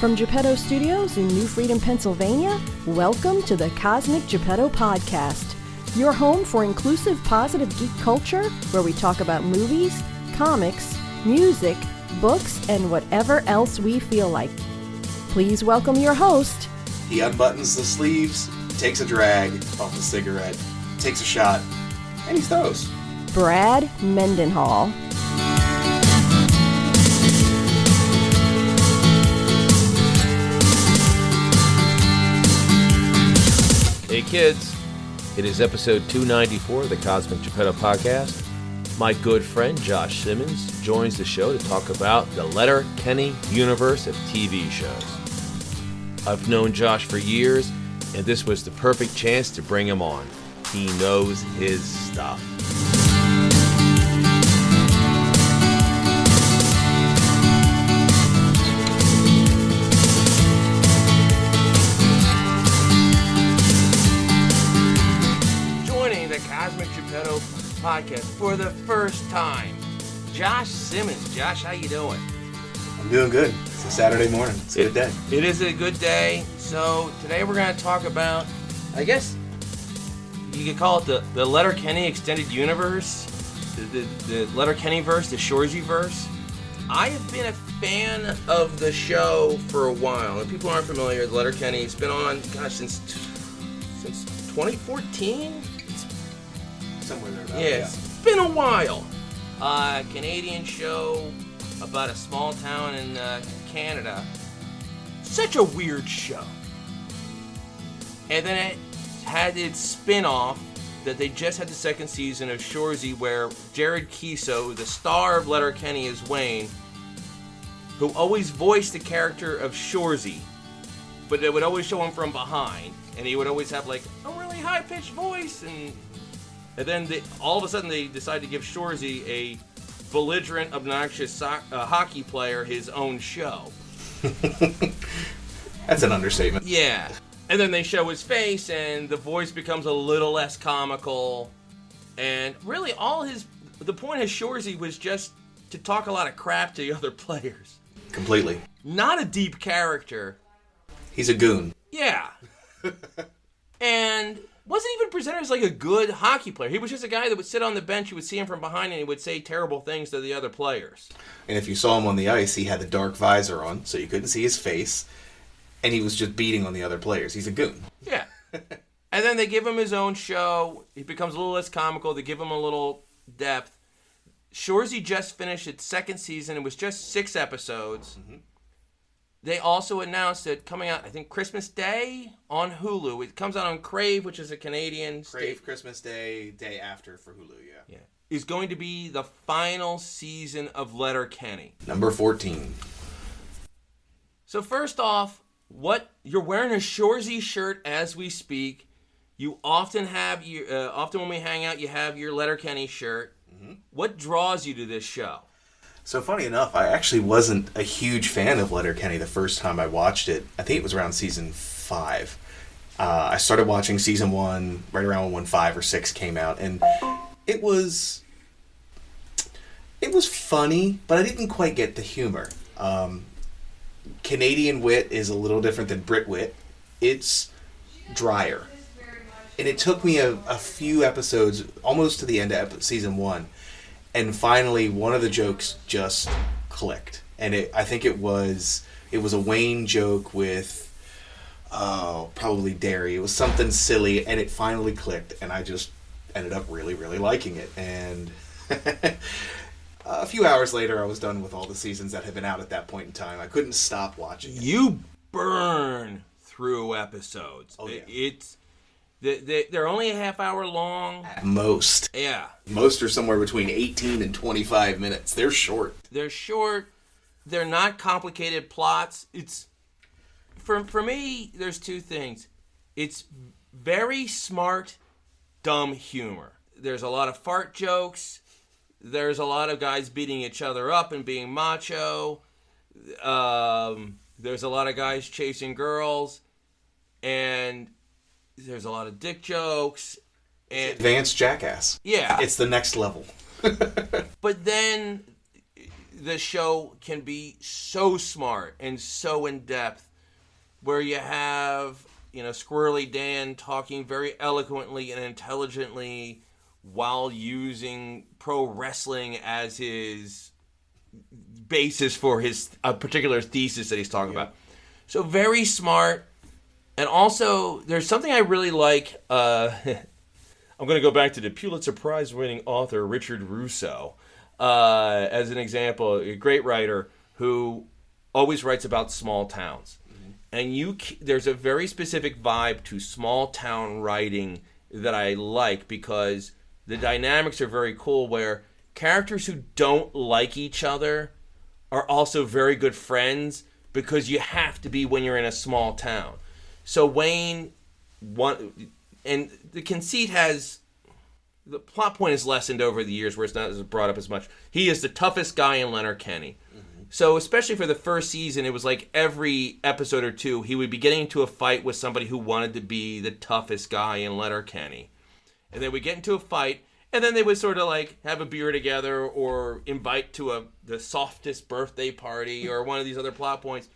From Geppetto Studios in New Freedom, Pennsylvania, welcome to the Cosmic Geppetto Podcast, your home for inclusive, positive geek culture, where we talk about movies, comics, music, books, and whatever else we feel like. Please welcome your host. He unbuttons the sleeves, takes a drag off the cigarette, takes a shot, and he throws. Brad Mendenhall. Hey kids, it is episode 294 of the Cosmic Geppetto Podcast. My good friend Josh Simmons joins the show to talk about the Letterkenny universe of TV shows. I've known Josh for years, and this was the perfect chance to bring him on. He knows his stuff. Cosmic Geppetto Podcast for the first time, Josh Simmons. Josh, how you doing? I'm doing good. It's a Saturday morning. It's a good day. It is a good day. So today we're going to talk about, I guess you could call it the Letterkenny extended universe, the Letterkenny verse, the Shoresy verse. I have been a fan of the show for a while. If people aren't familiar, the Letterkenny has been on, since 2014. Somewhere there. Yeah, it's been a while. Canadian show about a small town in Canada. Such a weird show. And then it had its spin-off that they just had the second season of Shoresy, where Jared Keeso, the star of Letterkenny, is Wayne, who always voiced the character of Shoresy, but they would always show him from behind, and he would always have like a really high-pitched voice, and then all of a sudden they decided to give Shoresy, a belligerent, obnoxious hockey player, his own show. That's an understatement. Yeah. And then they show his face, and the voice becomes a little less comical. And really, the point of Shoresy was just to talk a lot of crap to the other players. Completely. Not a deep character. He's a goon. Yeah. And wasn't even presented as like a good hockey player. He was just a guy that would sit on the bench, you would see him from behind, and he would say terrible things to the other players. And if you saw him on the ice, he had the dark visor on, so you couldn't see his face, and he was just beating on the other players. He's a goon. Yeah. And then they give him his own show. He becomes a little less comical. They give him a little depth. Shoresy just finished its second season. It was just 6 episodes. Mm-hmm. They also announced it coming out, I think, Christmas Day on Hulu. It comes out on Crave, which is a Canadian Crave Christmas Day after for Hulu, yeah. Is going to be the final season of Letterkenny. Number 14. So first off, you're wearing a Shoresy shirt as we speak. You often have often when we hang out, you have your Letterkenny shirt. Mm-hmm. What draws you to this show? So funny enough, I actually wasn't a huge fan of Letterkenny the first time I watched it. I think it was around season 5. I started watching season 1 right around when 5 or 6 came out, and it was funny, but I didn't quite get the humor. Canadian wit is a little different than Brit wit. It's drier. And it took me a few episodes, almost to the end of season 1, and finally, one of the jokes just clicked, and I think it was a Wayne joke with, probably dairy. It was something silly, and it finally clicked, and I just ended up really, really liking it. And a few hours later, I was done with all the seasons that had been out at that point in time. I couldn't stop watching it. You burn through episodes. Oh, yeah. They're only a half hour long. At most. Yeah. Most are somewhere between 18 and 25 minutes. They're short. They're short. They're not complicated plots. It's for me, there's 2 things. It's very smart, dumb humor. There's a lot of fart jokes. There's a lot of guys beating each other up and being macho. There's a lot of guys chasing girls. And there's a lot of dick jokes. And advanced jackass. Yeah. It's the next level. But then the show can be so smart and so in-depth, where you have, Squirrely Dan talking very eloquently and intelligently while using pro wrestling as his basis for his particular thesis that he's talking about. So very smart. And also, there's something I really like. I'm going to go back to the Pulitzer Prize-winning author Richard Russo as an example, a great writer who always writes about small towns. And there's a very specific vibe to small town writing that I like, because the dynamics are very cool, where characters who don't like each other are also very good friends, because you have to be when you're in a small town. So Wayne, and the conceit the plot point is lessened over the years, where it's not brought up as much. He is the toughest guy in Letterkenny. So especially for the first season, it was like every episode or two, he would be getting into a fight with somebody who wanted to be the toughest guy in Letterkenny. And then we get into a fight, and then they would sort of like have a beer together, or invite to the softest birthday party, or one of these other plot points.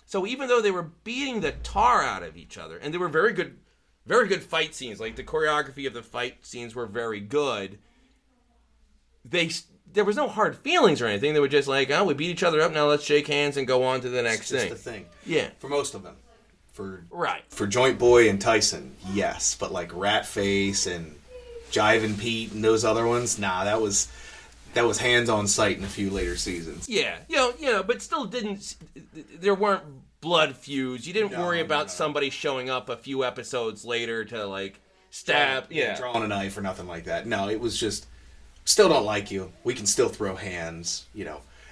So even though they were beating the tar out of each other, and they were very good fight scenes, like the choreography of the fight scenes were very good, there was no hard feelings or anything. They were just like, we beat each other up, now let's shake hands and go on to the next thing. It's just a thing. Yeah. For most of them. Right. For Joint Boy and Tyson, yes. But like Ratface and Jive Pete and those other ones, nah, that was hands on sight in a few later seasons. Yeah. But still there weren't blood feuds. You didn't worry about somebody showing up a few episodes later to like stab. Drawing a knife or nothing like that. No, it was just, still don't like you. We can still throw hands,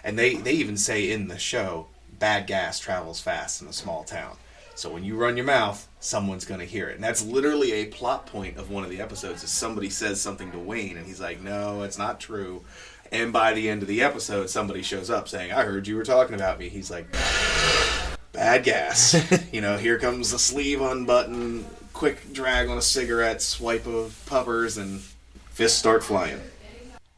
And they even say in the show, bad gas travels fast in a small town. So when you run your mouth, someone's going to hear it. And that's literally a plot point of one of the episodes, is somebody says something to Wayne, and he's like, no, it's not true. And by the end of the episode, somebody shows up saying, I heard you were talking about me. He's like, bad gas. Here comes the sleeve unbutton, quick drag on a cigarette, swipe of puppers, and fists start flying.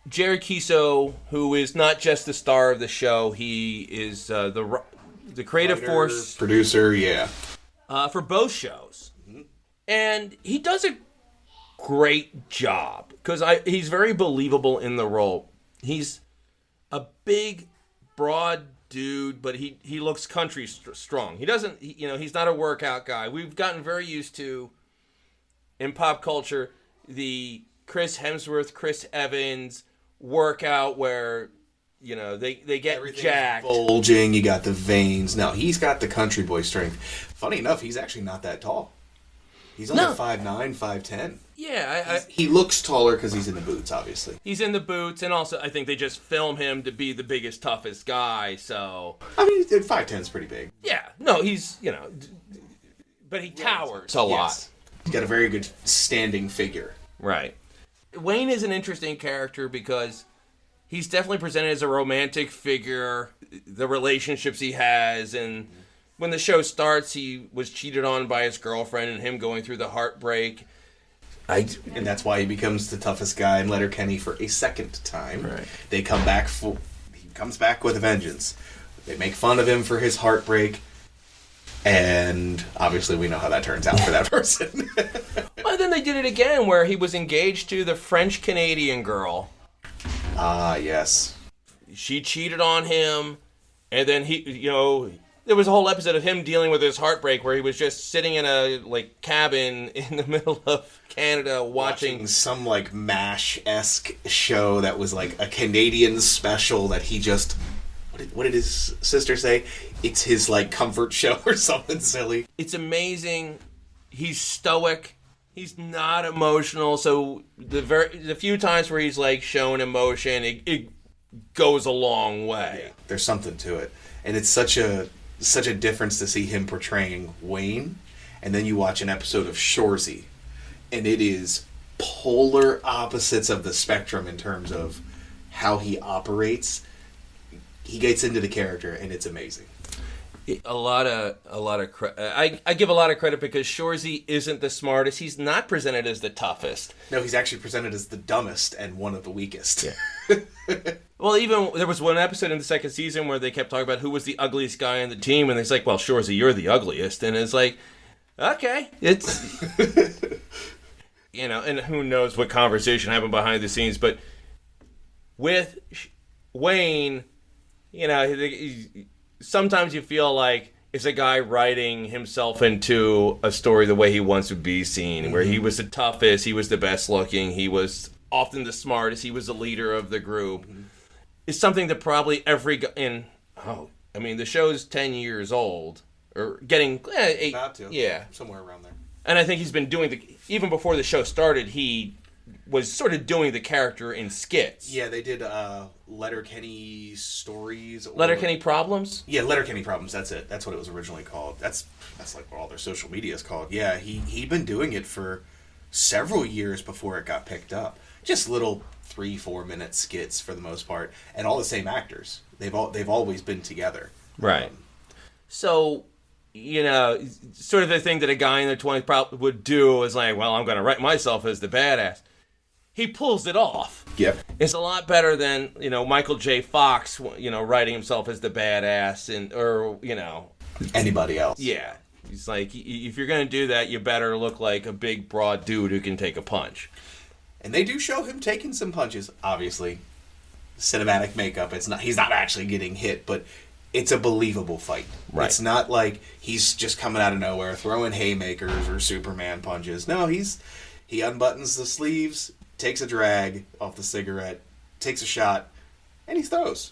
Jerry Kiso, who is not just the star of the show, he is the creative force, producer, for both shows, and he does a great job, because he's very believable in the role. He's a big, broad dude, but he looks country strong. He doesn't, he's not a workout guy. We've gotten very used to, in pop culture, the Chris Hemsworth, Chris Evans workout where they get jacked, bulging, you got the veins. No, he's got the country boy strength. Funny enough, he's actually not that tall. He's only 5'9", 5'10". Yeah, he looks taller because he's in the boots, obviously. He's in the boots, and also I think they just film him to be the biggest, toughest guy, so... I mean, 5'10" is pretty big. Yeah, no, he's, but he towers a lot. He's got a very good standing figure. Right. Wayne is an interesting character because he's definitely presented as a romantic figure, the relationships he has, and when the show starts, he was cheated on by his girlfriend and him going through the heartbreak. And that's why he becomes the toughest guy in Letterkenny for a second time. Right. He comes back with a vengeance. They make fun of him for his heartbreak, and obviously we know how that turns out for that person. Well, then they did it again, where he was engaged to the French-Canadian girl. Ah, yes. She cheated on him, and then there was a whole episode of him dealing with his heartbreak where he was just sitting in a cabin in the middle of Canada watching some MASH-esque show that was a Canadian special that he just... What did his sister say? It's his comfort show or something silly. It's amazing. He's stoic. He's not emotional. So the few times where he's showing emotion, it goes a long way. Yeah, there's something to it, and it's such a difference to see him portraying Wayne, and then you watch an episode of Shoresy, and it is polar opposites of the spectrum in terms of how he operates. He gets into the character, and it's amazing. A lot of credit. I give a lot of credit because Shoresy isn't the smartest. He's not presented as the toughest. No, he's actually presented as the dumbest and one of the weakest. Yeah. Well, even there was one episode in the second season where they kept talking about who was the ugliest guy on the team, and it's like, well, Shoresy, you're the ugliest, and it's like, okay, it's and who knows what conversation happened behind the scenes, but with Wayne, sometimes you feel like it's a guy writing himself into a story the way he wants to be seen, where he was the toughest, he was the best looking, he was often the smartest, he was the leader of the group. It's something that probably the show's 10 years old, or getting 8. About to. Yeah. Somewhere around there. And I think he's been doing even before the show started, he was sort of doing the character in skits. Yeah, they did Letterkenny stories. Letterkenny Problems? Yeah, Letterkenny Problems, that's it. That's what it was originally called. That's like what all their social media is called. Yeah, he'd been doing it for several years before it got picked up. Just little 3-4 minute skits for the most part, and all the same actors. They've always been together. Right. So, sort of the thing that a guy in their 20s probably would do is like, well, I'm going to write myself as the badass. He pulls it off. Yep. It's a lot better than, Michael J. Fox, writing himself as the badass or anybody else. Yeah. He's like, if you're going to do that, you better look like a big, broad dude who can take a punch. And they do show him taking some punches, obviously. Cinematic makeup. He's not actually getting hit, but it's a believable fight. Right. It's not like he's just coming out of nowhere throwing haymakers or Superman punches. No, he unbuttons the sleeves, takes a drag off the cigarette, takes a shot, and he throws.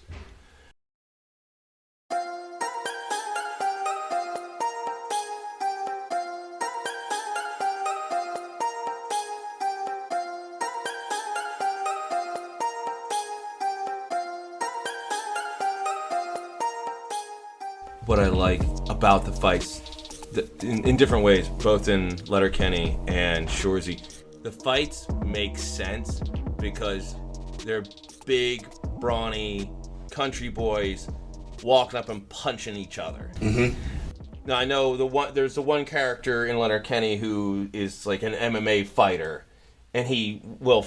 What I like about the fights, in different ways, both in Letterkenny and Shoresy, the fights make sense because they're big, brawny country boys walking up and punching each other. Mm-hmm. Now I know there's the one character in Letterkenny who is like an MMA fighter, and he will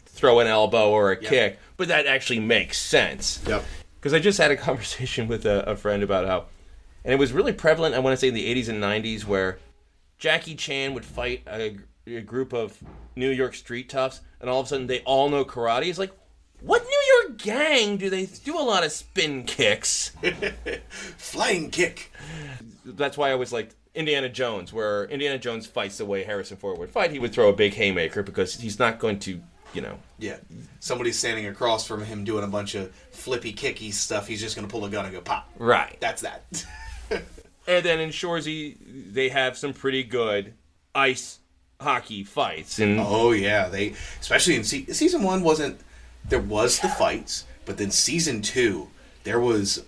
throw an elbow or a kick, but that actually makes sense. Yep. Because I just had a conversation with a friend about how, and it was really prevalent, I want to say in the 80s and 90s, where Jackie Chan would fight a group of New York street toughs, and all of a sudden they all know karate. It's like, what New York gang do they do a lot of spin kicks? Flying kick. That's why I was like Indiana Jones, where Indiana Jones fights the way Harrison Ford would fight. He would throw a big haymaker because he's not going to, Yeah. Somebody's standing across from him doing a bunch of flippy, kicky stuff. He's just going to pull a gun and go pop. Right. That's that. And then in Shoresy, they have some pretty good ice hockey fights. And oh, yeah. Especially in season 1 there was the fights, but then season 2, there's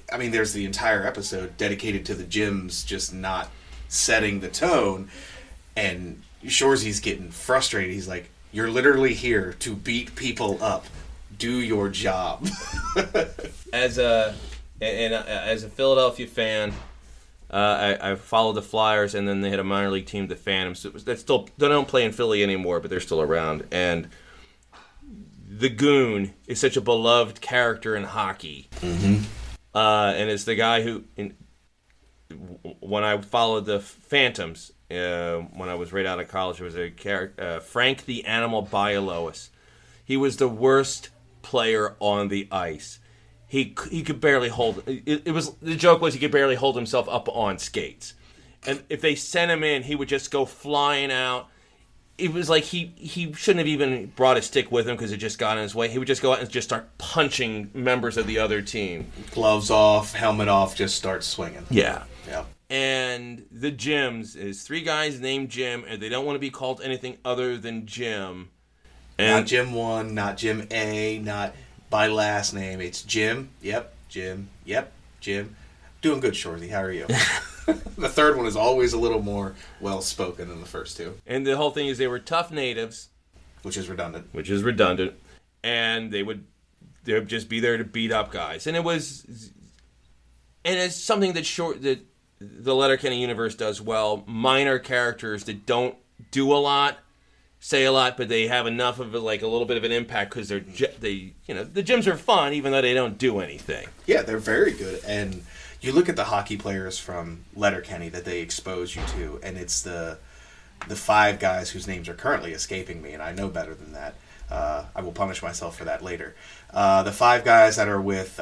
the entire episode dedicated to the gyms just not setting the tone. And Shoresy's getting frustrated. He's like, you're literally here to beat people up. Do your job. As a Philadelphia fan, I followed the Flyers, and then they had a minor league team, the Phantoms. They don't play in Philly anymore, but they're still around. And the Goon is such a beloved character in hockey. Mm-hmm. And it's the guy who, when I followed the Phantoms, when I was right out of college, it was a character, Frank the Animal Bialowas. He was the worst player on the ice. He could barely hold. The joke was he could barely hold himself up on skates, and if they sent him in, he would just go flying out. It was like he shouldn't have even brought a stick with him because it just got in his way. He would just go out and just start punching members of the other team. Gloves off, helmet off, just start swinging. Yeah. Yeah. And the gyms is 3 guys named Jim, and they don't want to be called anything other than Jim. And not Jim 1, not Jim A, not by last name. It's Jim. Yep, Jim. Yep, Jim. Doing good, Shoresy. How are you? The third one is always a little more well-spoken than the first 2. And the whole thing is they were tough natives. Which is redundant. And they would just be there to beat up guys. And it was And it's something that the Letterkenny universe does well. Minor characters that don't do a lot, say a lot, but they have enough of a little bit of an impact because the gyms are fun even though they don't do anything. Yeah, they're very good. And you look at the hockey players from Letterkenny that they expose you to, and it's the 5 guys whose names are currently escaping me, and I know better than that. I will punish myself for that later. The 5 guys that are with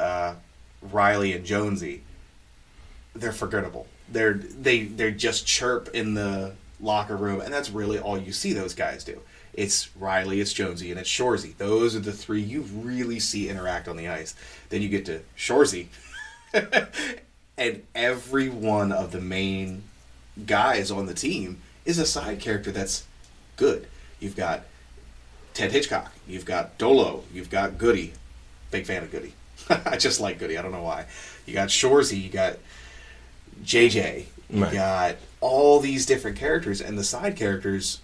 Riley and Jonesy, they're forgettable. They just chirp in the locker room, and that's really all you see those guys do. It's Riley, it's Jonesy, and it's Shoresy. Those are the 3 you really see interact on the ice. Then you get to Shoresy, and every one of the main guys on the team is a side character that's good. You've got Ted Hitchcock, you've got Dolo, you've got Goody. Big fan of Goody. I just like Goody, I don't know why. You got Shoresy, you got JJ, you got all these different characters, and the side characters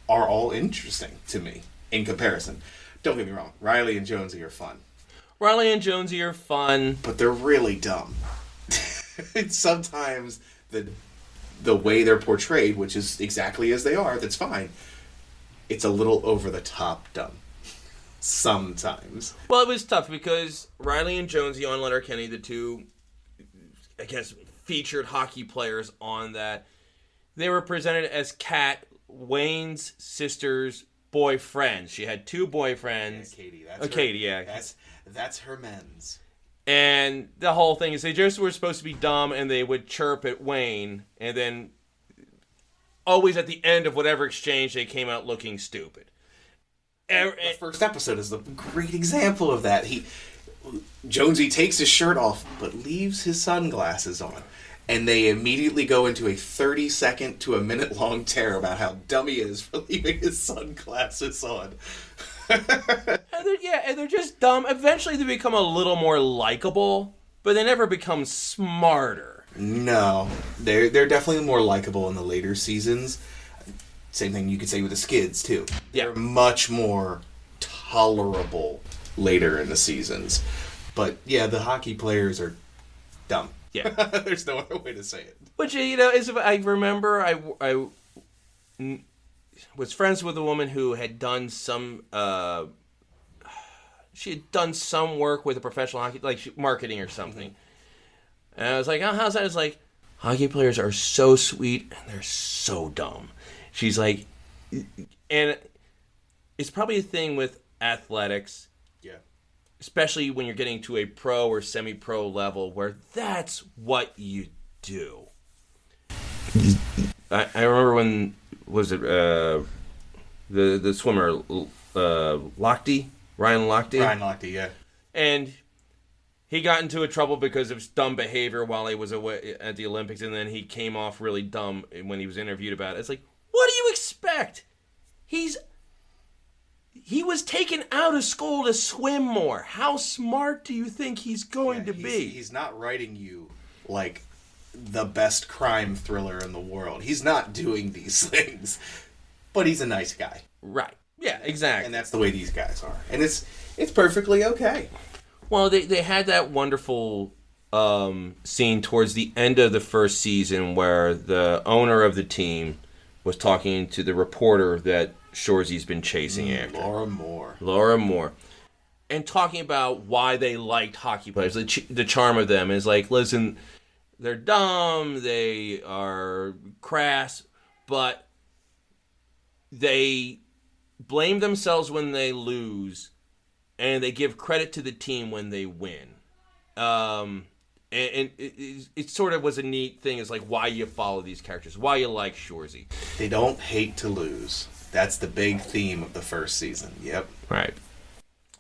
are all interesting to me in comparison. Don't get me wrong, Riley and Jonesy are fun. Riley and Jonesy are fun. But they're really dumb. Sometimes the way they're portrayed, which is exactly as they are, that's fine, it's a little over the top dumb. Sometimes. Well, it was tough because Riley and Jonesy on Letterkenny, the 2, I guess, featured hockey players on that, they were presented as Kat, Wayne's sister's boyfriends. She had 2 boyfriends. Yeah, Katie. Katie, yeah. That's her men's. And the whole thing is they just were supposed to be dumb, and they would chirp at Wayne, and then always at the end of whatever exchange, they came out looking stupid. The first episode is a great example of that. Jonesy takes his shirt off, but leaves his sunglasses on. And they immediately go into a 30-second to a minute-long tear about how dumb he is for leaving his sunglasses on. and they're just dumb. Eventually they become a little more likable, but they never become smarter. No. They're definitely more likable in the later seasons. Same thing you could say with the Skids, too. Yeah. They're much more tolerable later in the seasons. But, yeah, the hockey players are dumb. Yeah. There's no other way to say it. But, I remember I was friends with a woman who had done some... she had done some work with a professional hockey... marketing or something. Mm-hmm. And I was like, oh, how's that? It's like, hockey players are so sweet and they're so dumb. She's like... And it's probably a thing with athletics... Especially when you're getting to a pro or semi-pro level where that's what you do. I remember when, was it the swimmer, Lochte? Ryan Lochte? Ryan Lochte, yeah. And he got into trouble because of dumb behavior while he was away at the Olympics, and then he came off really dumb when he was interviewed about it. It's like, what do you expect? He was taken out of school to swim more. How smart do you think he's going to be? He's not writing you like the best crime thriller in the world. He's not doing these things. But he's a nice guy. Right. Yeah, exactly. And that's the way these guys are. And it's perfectly okay. Well, they had that wonderful scene towards the end of the first season where the owner of the team was talking to the reporter that Shoresy's been chasing after. Laura Moore. And talking about why they liked hockey players, the charm of them is like, listen, they're dumb, they are crass, but they blame themselves when they lose, and they give credit to the team when they win. And it sort of was a neat thing. It's like why you follow these characters, why you like Shoresy. They don't hate to lose. That's the big theme of the first season. Yep. Right.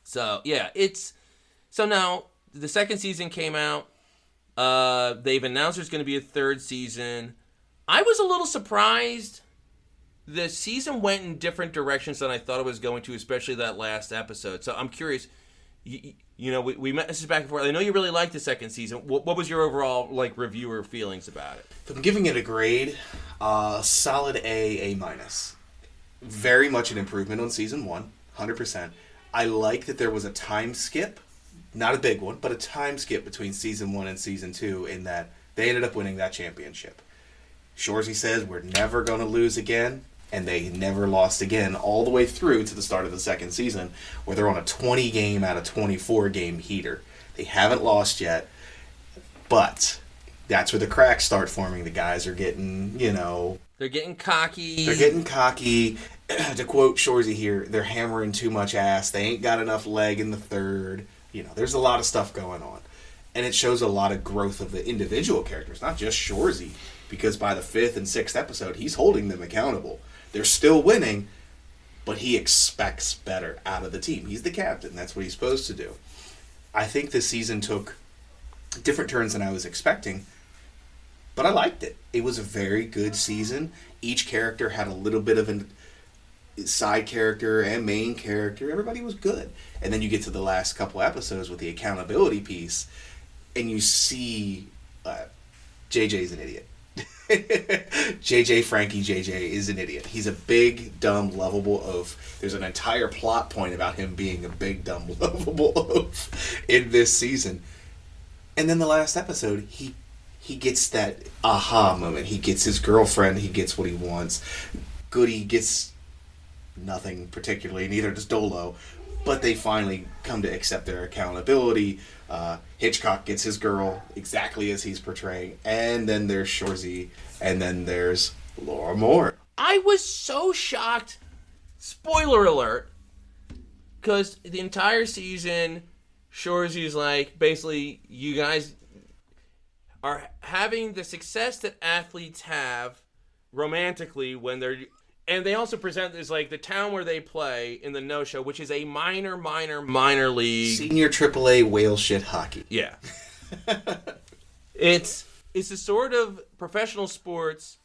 So, yeah, so now the second season came out. They've announced there's going to be a third season. I was a little surprised. The season went in different directions than I thought it was going to, especially that last episode. So I'm curious. We met this back and forth. I know you really liked the second season. What was your overall reviewer feelings about it? If I'm giving it a grade, solid A minus. Very much an improvement on season 1, 100%. I like that there was a time skip not a big one, but a time skip between season 1 and season 2 in that they ended up winning that championship. Shoresy says we're never going to lose again, and they never lost again all the way through to the start of the second season, where they're on a 20 game out of 24 game heater. They haven't lost yet, but that's where the cracks start forming. The guys are getting, They're getting cocky. To quote Shoresy here, they're hammering too much ass. They ain't got enough leg in the third. There's a lot of stuff going on. And it shows a lot of growth of the individual characters, not just Shoresy, because by the 5th and 6th episode, he's holding them accountable. They're still winning, but he expects better out of the team. He's the captain. That's what he's supposed to do. I think this season took different turns than I was expecting, but I liked it. It was a very good season. Each character had a little bit of a side character and main character. Everybody was good. And then you get to the last couple episodes with the accountability piece, and you see JJ's an idiot. Frankie JJ is an idiot. He's a big, dumb, lovable oaf. There's an entire plot point about him being a big, dumb, lovable oaf in this season. And then the last episode, he gets that aha moment. He gets his girlfriend. He gets what he wants. Goody gets nothing particularly. Neither does Dolo. But they finally come to accept their accountability. Hitchcock gets his girl exactly as he's portraying. And then there's Shoresy. And then there's Laura Moore. I was so shocked. Spoiler alert. Because the entire season, Shoresy's like, basically, you guys are having the success that athletes have romantically when they're... And they also present as like the town where they play in the no-show, which is a minor league. Senior AAA whale shit hockey. Yeah. It's a sort of professional sports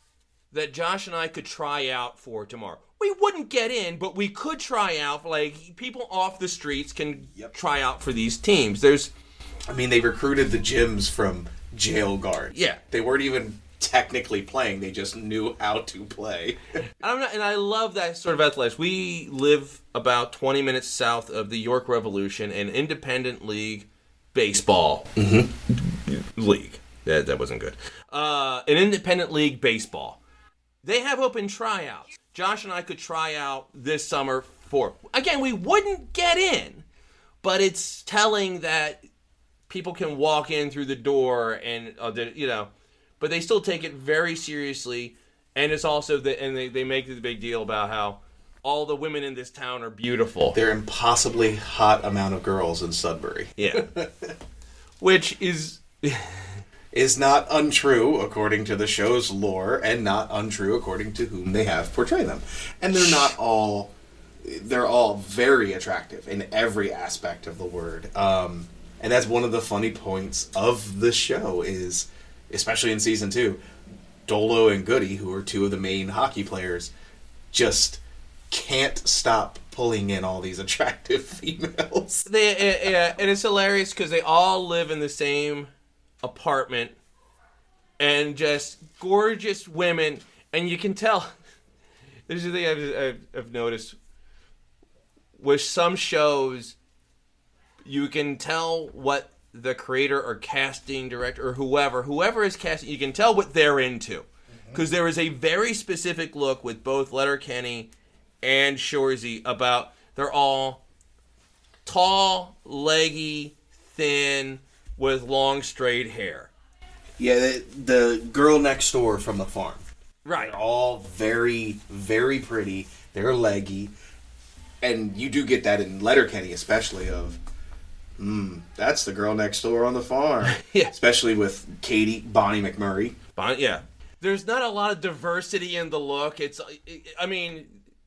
that Josh and I could try out for tomorrow. We wouldn't get in, but we could try out. Like, people off the streets can try out for these teams. They recruited the gyms from jail guards. Yeah. They weren't even technically playing, they just knew how to play. And I love that sort of athletics. We live about 20 minutes south of the York Revolution, an independent league baseball league. That wasn't good. An independent league baseball. They have open tryouts. Josh and I could try out this summer for... Again, we wouldn't get in, but it's telling that people can walk in through the door and, but they still take it very seriously, and it's also they make the big deal about how all the women in this town are beautiful. They're impossibly hot amount of girls in Sudbury. Yeah, which is not untrue according to the show's lore, and not untrue according to whom they have portrayed them. And they're all very attractive in every aspect of the word. And that's one of the funny points of the show is, especially in season 2, Dolo and Goody, who are two of the main hockey players, just can't stop pulling in all these attractive females. And it's hilarious because they all live in the same apartment and just gorgeous women, and you can tell. There's the thing I've noticed with some shows, you can tell what the creator or casting director or whoever is casting, you can tell what they're into. Because there is a very specific look with both Letterkenny and Shoresy about they're all tall, leggy, thin, with long, straight hair. Yeah, the girl next door from the farm. Right. They're all very, very pretty. They're leggy. And you do get that in Letterkenny especially of... that's the girl next door on the farm. Yeah. Especially with Bonnie McMurray. Yeah. There's not a lot of diversity in the look.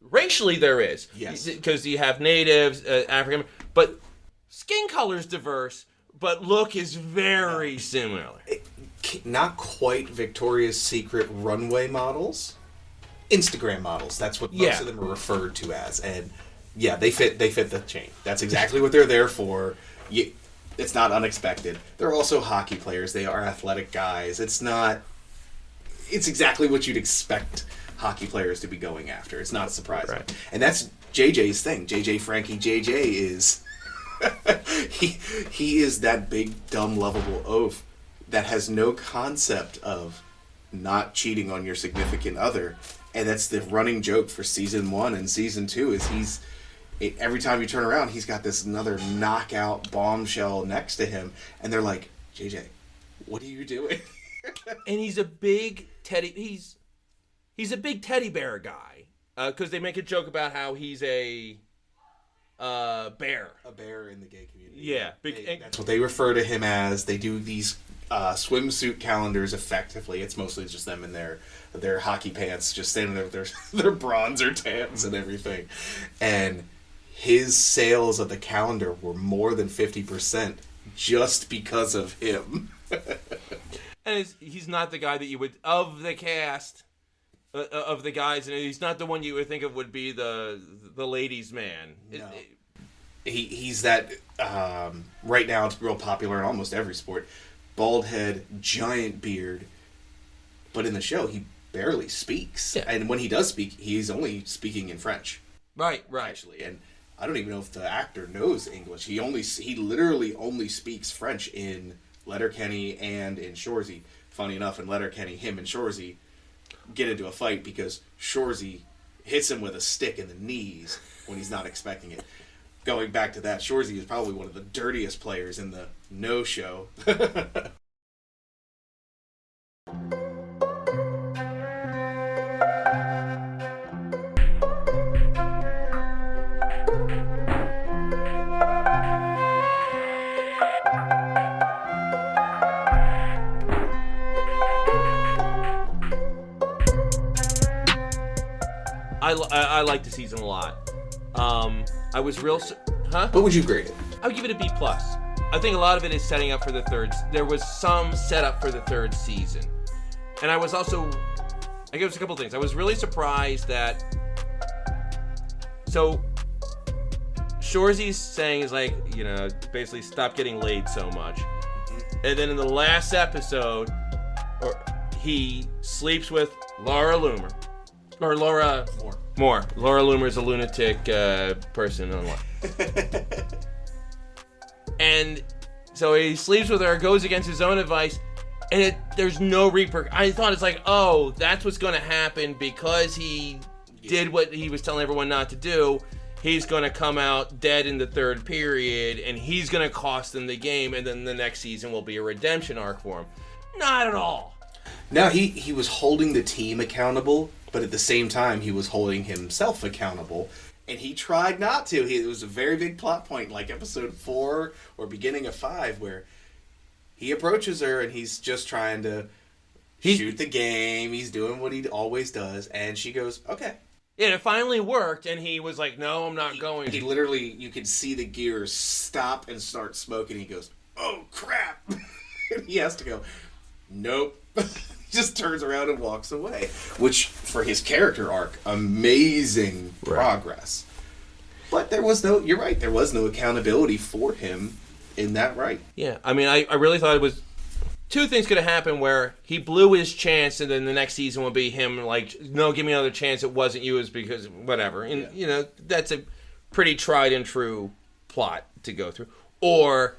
Racially there is. Yes. Because you have natives, African, but skin color's diverse, but look is very similar. Not quite Victoria's Secret runway models. Instagram models. That's what most of them are referred to as. And yeah, they fit the chain. That's exactly what they're there for. It's not unexpected. They're also hockey players. They are athletic guys. It's exactly what you'd expect hockey players to be going after. It's not surprising. Right. And that's JJ's thing. JJ Frankie JJ is he is that big, dumb, lovable oaf that has no concept of not cheating on your significant other. And that's the running joke for season 1 and season 2 is every time you turn around, he's got this another knockout bombshell next to him. And they're like, JJ, what are you doing? And he's a big he's a big teddy bear guy. Because they make a joke about how he's a bear. A bear in the gay community. Yeah. That's what they refer to him as. They do these swimsuit calendars effectively. It's mostly just them in their hockey pants, just standing there with their bronzer tans and everything. And his sales of the calendar were more than 50% just because of him. And he's not the guy that you would, of the cast, of the guys, and he's not the one you would think of would be the ladies' man. No. He's that, right now it's real popular in almost every sport, bald head, giant beard, but in the show he barely speaks. Yeah. And when he does speak, he's only speaking in French. Right. Actually, and I don't even know if the actor knows English. He literally only speaks French in Letterkenny and in Shoresy. Funny enough, in Letterkenny, him and Shoresy get into a fight because Shoresy hits him with a stick in the knees when he's not expecting it. Going back to that, Shoresy is probably one of the dirtiest players in the No Show. I like the season a lot. I was real... Huh? What would you grade it? I would give it a B+. I think a lot of it is setting up for the third... There was some setup for the third season. And I was also... I guess a couple things. I was really surprised that... So... Shoresy's saying is like, basically stop getting laid so much. Mm-hmm. And then in the last episode, he sleeps with Laura Loomer. Or Laura... More. Laura Loomer is a lunatic person online. And so he sleeps with her, goes against his own advice, and there's no I thought it's like, oh, that's what's going to happen because he did what he was telling everyone not to do. He's going to come out dead in the third period, and he's going to cost them the game, and then the next season will be a redemption arc for him. Not at all. No, he was holding the team accountable, but at the same time, he was holding himself accountable, and he tried not to. It was a very big plot point, like episode 4 or beginning of 5, where he approaches her, and he's just trying to shoot the game. He's doing what he always does, and she goes, okay. Yeah, it finally worked, and he was like, no, I'm not going. He literally, you could see the gears stop and start smoking. He goes, oh, crap. And he has to go, nope. Just turns around and walks away. Which, for his character arc, amazing progress. But you're right, there was no accountability for him in that right. Yeah, I mean, I really thought it was... Two things could have happened where he blew his chance and then the next season would be him like, no, give me another chance, it wasn't you, it's because whatever. And, that's a pretty tried and true plot to go through. Or...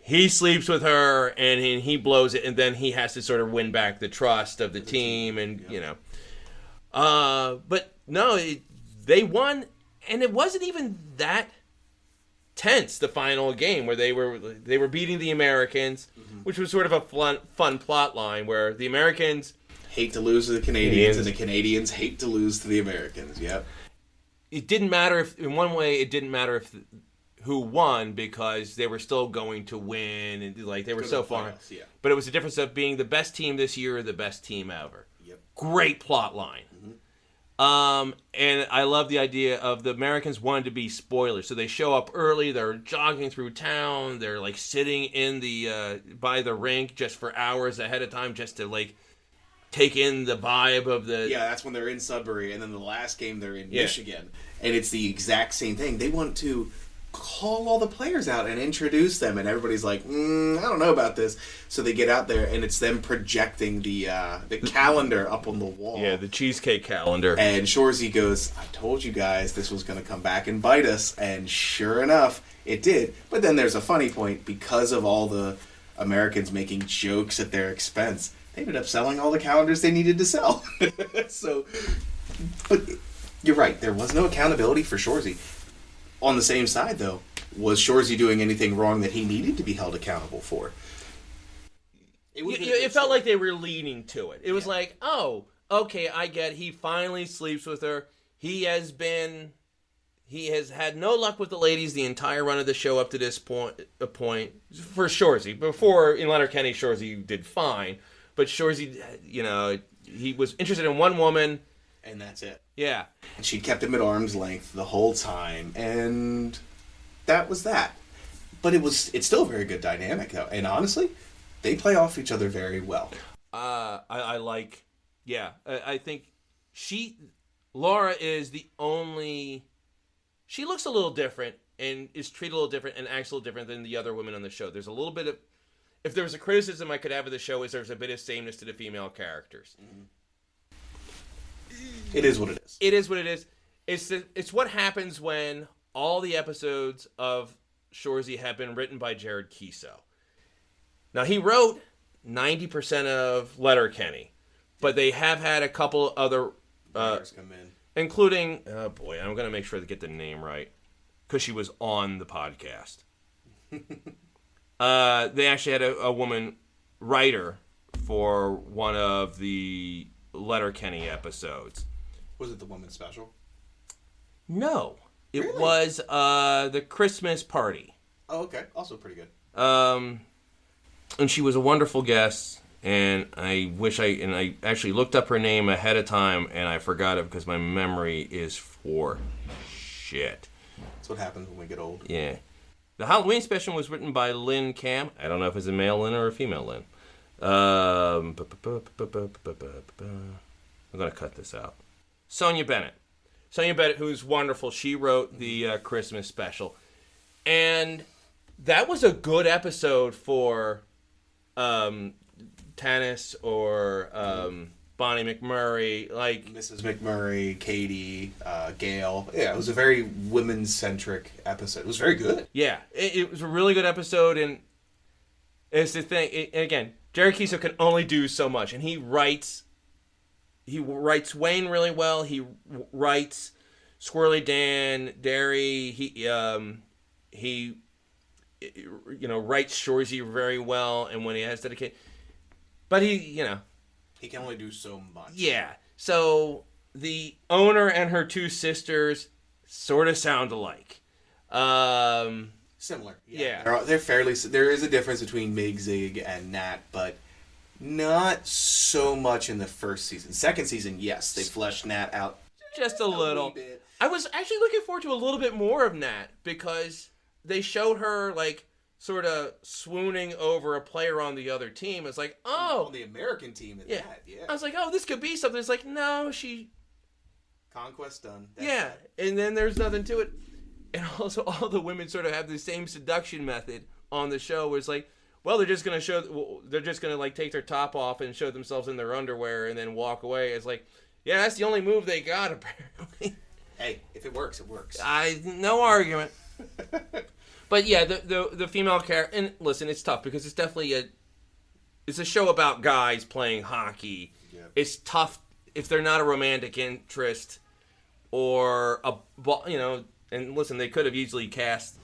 he sleeps with her, and he blows it, and then he has to sort of win back the trust of the team, and, But, no, they won, and it wasn't even that tense, the final game, where they were beating the Americans, which was sort of a fun plot line, where the Americans... hate to lose to the Canadians, and the Canadians hate to lose to the Americans, yep. It didn't matter if, in one way, it didn't matter if... who won because they were still going to win and they were so far. Yeah. But it was the difference of being the best team this year or the best team ever. Yep. Great plot line. Mm-hmm. And I love the idea of the Americans wanted to be spoilers. So they show up early, they're jogging through town, they're sitting in the by the rink just for hours ahead of time just to take in the vibe of the... Yeah, that's when they're in Sudbury, and then the last game they're in Michigan. And it's the exact same thing. They want to call all the players out and introduce them, and everybody's like, I don't know about this. So they get out there, and it's them projecting the calendar up on the wall. Yeah, the cheesecake calendar. And Shoresy goes, I told you guys this was going to come back and bite us, and sure enough, it did. But then there's a funny point, because of all the Americans making jokes at their expense, they ended up selling all the calendars they needed to sell. So, but you're right, there was no accountability for Shoresy. On the same side, though, was Shoresy doing anything wrong that he needed to be held accountable for? It felt like they were leaning to it. It was like, oh, okay, I get it. He finally sleeps with her. He has had no luck with the ladies the entire run of the show up to this point for Shoresy. Before, in Letterkenny, Shoresy did fine. But Shoresy, he was interested in one woman. And that's it. Yeah. And she kept him at arm's length the whole time, and that was that. But it's still a very good dynamic, though. And honestly, they play off each other very well. I think Laura is the only, she looks a little different and is treated a little different and acts a little different than the other women on the show. There's a little bit of, if there was a criticism I could have of the show, is there's a bit of sameness to the female characters. Mm-hmm. It is what it is. It is what it is. It's what happens when all the episodes of Shoresy have been written by Jared Kiso. Now, he wrote 90% of Letterkenny, but they have had a couple other writers come in, including, oh boy, I'm going to make sure to get the name right, because she was on the podcast. They actually had a woman writer for one of the Letterkenny episodes. Was it the woman special? No. It really? Was the Christmas party. Oh, okay. Also pretty good. And she was a wonderful guest, and I actually looked up her name ahead of time, and I forgot it because my memory is for shit. That's what happens when we get old. Yeah. The Halloween special was written by Lynn Cam. I don't know if it's a male Lynn or a female Lynn. I'm going to cut this out. Sonia Bennett, who's wonderful. She wrote the Christmas special. And that was a good episode for Tanis or Bonnie McMurray. Like Mrs. McMurray, Katie, Gail. Yeah, it was a very women-centric episode. It was very good. Yeah, it was a really good episode. And it's the thing, and again, Jared Kiso can only do so much, and he writes Wayne really well. He writes Squirrely Dan, Derry. He writes Shoresy very well, and when he has dedicated, but he can only do so much. Yeah. So the owner and her two sisters sort of sound alike. Similar. Yeah. They're fairly. There is a difference between Mig, Zig, and Nat, but not so much in the first season. Second season, yes, they fleshed Nat out just a little. Bit. I was actually looking forward to a little bit more of Nat because they showed her like sort of swooning over a player on the other team. It's like, oh, on the American team at that. Yeah. I was like, oh, this could be something. It's like, no, conquest done. That's it. And then there's nothing to it. And also, all the women sort of have the same seduction method on the show, where it's like, well, they're just gonna like take their top off and show themselves in their underwear and then walk away. It's like, yeah, that's the only move they got apparently. Hey, if it works, it works. No argument. But yeah, the female character, and listen, it's tough because it's definitely it's a show about guys playing hockey. Yep. It's tough if they're not a romantic interest or and listen, they could have easily cast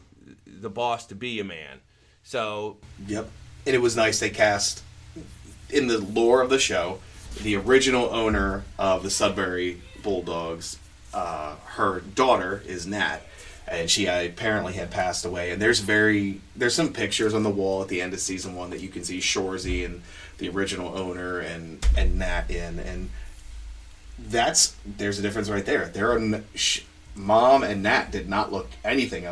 the boss to be a man. So yep, and it was nice they cast in the lore of the show the original owner of the Sudbury Bulldogs. Her daughter is Nat, and she apparently had passed away. And there's some pictures on the wall at the end of season 1 that you can see Shoresy and the original owner and Nat in, and there's a difference right there. Mom and Nat did not look anything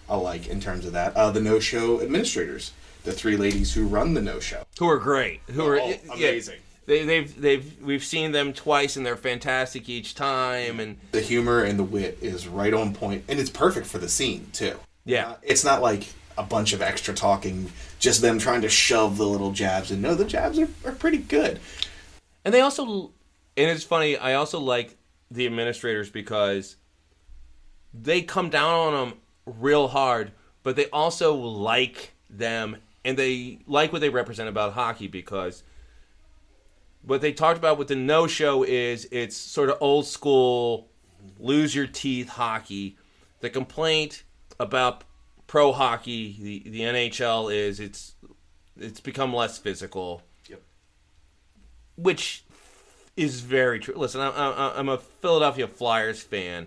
alike in terms of that. The no-show administrators, the 3 ladies who run the no-show, who are great, amazing. We've seen them twice and they're fantastic each time, and the humor and the wit is right on point, and it's perfect for the scene too. Yeah. It's not like a bunch of extra talking, just them trying to shove the little jabs in. No, the jabs are pretty good. And they also, and it's funny, I also like the administrators because they come down on them real hard, but they also like them, and they like what they represent about hockey, because what they talked about with the no-show is it's sort of old school, lose your teeth hockey. The complaint about pro hockey, the NHL, is it's become less physical. Yep. Which is very true. Listen, I'm a Philadelphia Flyers fan.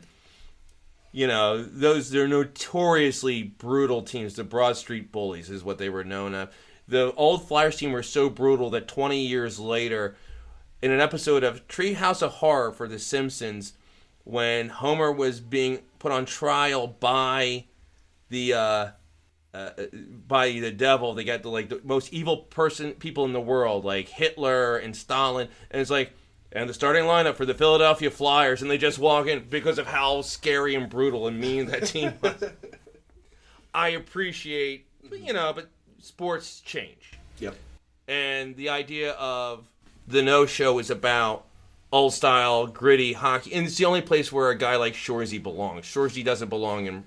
You know, they're notoriously brutal teams. The Broad Street Bullies is what they were known as. The old Flyers team were so brutal that 20 years later, in an episode of Treehouse of Horror for The Simpsons, when Homer was being put on trial by the devil, they got the most evil people in the world, like Hitler and Stalin, and it's like, and the starting lineup for the Philadelphia Flyers, and they just walk in because of how scary and brutal and mean that team was. I appreciate, but sports change. Yep. And the idea of the no-show is about old-style, gritty hockey, and it's the only place where a guy like Shoresy belongs. Shoresy doesn't belong in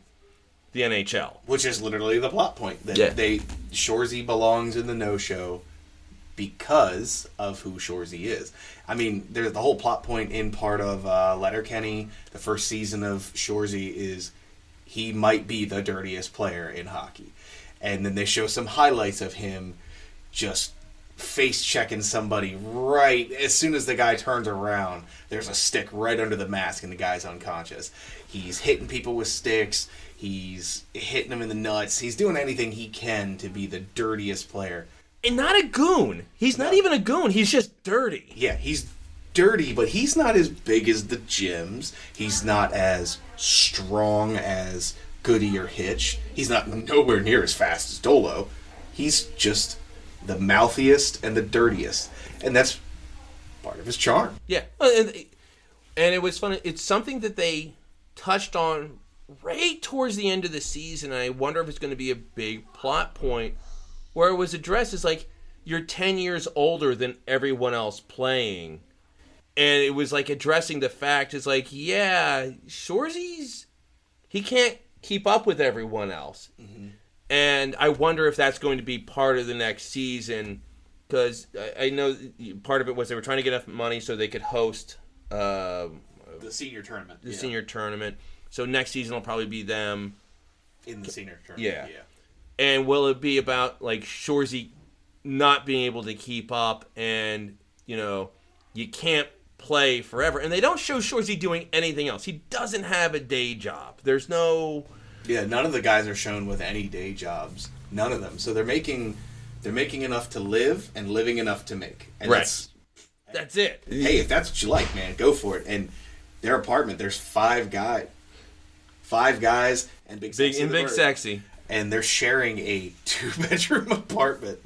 the NHL. Which is literally the plot point. That Shoresy belongs in the no-show because of who Shoresy is. I mean, there's the whole plot point in part of Letterkenny. The first season of Shoresy is he might be the dirtiest player in hockey. And then they show some highlights of him just face-checking somebody right as soon as the guy turns around. There's a stick right under the mask and the guy's unconscious. He's hitting people with sticks. He's hitting them in the nuts. He's doing anything he can to be the dirtiest player. And not a goon. He's not even a goon. He's just dirty. Yeah, he's dirty, but he's not as big as the Gyms. He's not as strong as Goody or Hitch. He's not nowhere near as fast as Dolo. He's just the mouthiest and the dirtiest. And that's part of his charm. Yeah. And it was funny. It's something that they touched on right towards the end of the season. I wonder if it's going to be a big plot point where it was addressed as like, you're 10 years older than everyone else playing. And it was like addressing the fact, it's like, yeah, Shoresy's, he can't keep up with everyone else. Mm-hmm. And I wonder if that's going to be part of the next season, because I know part of it was they were trying to get enough money so they could host the senior tournament. Senior tournament. So next season will probably be them in the senior tournament. Yeah. And will it be about like Shoresy not being able to keep up, and you can't play forever? And they don't show Shoresy doing anything else. He doesn't have a day job. There's no. Yeah, none of the guys are shown with any day jobs. None of them. So they're making enough to live and living enough to make. And right. That's it. Hey, if that's what you like, man, go for it. And their apartment, there's five guys and Big Sexy. And they're sharing a 2-bedroom apartment.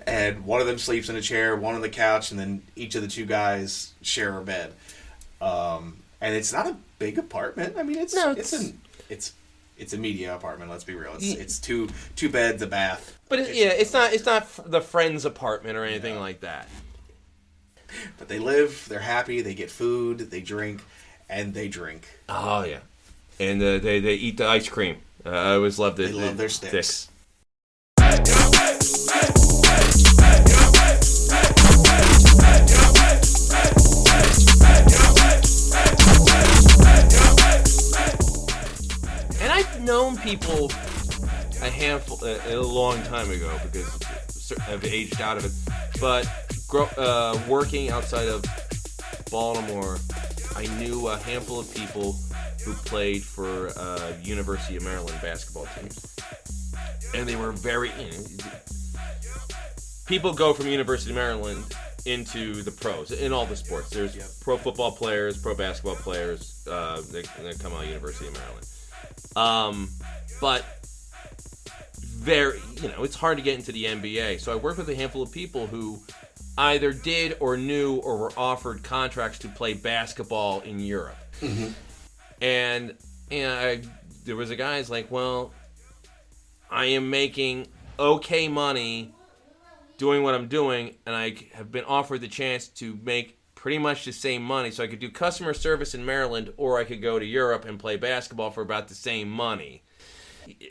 And one of them sleeps in a chair, one on the couch, and then each of the two guys share a bed. And it's not a big apartment. I mean, it's a media apartment. Let's be real. It's two beds, a bath. But it's not the friend's apartment or anything like that. But they live. They're happy. They get food. They drink, and they drink. Oh yeah, and they eat the ice cream. I always loved it. They love their sticks. And I've known people a long time ago, because I've aged out of it. But working outside of Baltimore, I knew a handful of people who played for University of Maryland basketball teams. And they were very... people go from University of Maryland into the pros in all the sports. There's pro football players, pro basketball players that come out of University of Maryland. But very, it's hard to get into the NBA. So I worked with a handful of people who either did or knew or were offered contracts to play basketball in Europe. Mm-hmm. And there was a guy who's like, well, I am making okay money doing what I'm doing, and I have been offered the chance to make pretty much the same money. So I could do customer service in Maryland, or I could go to Europe and play basketball for about the same money.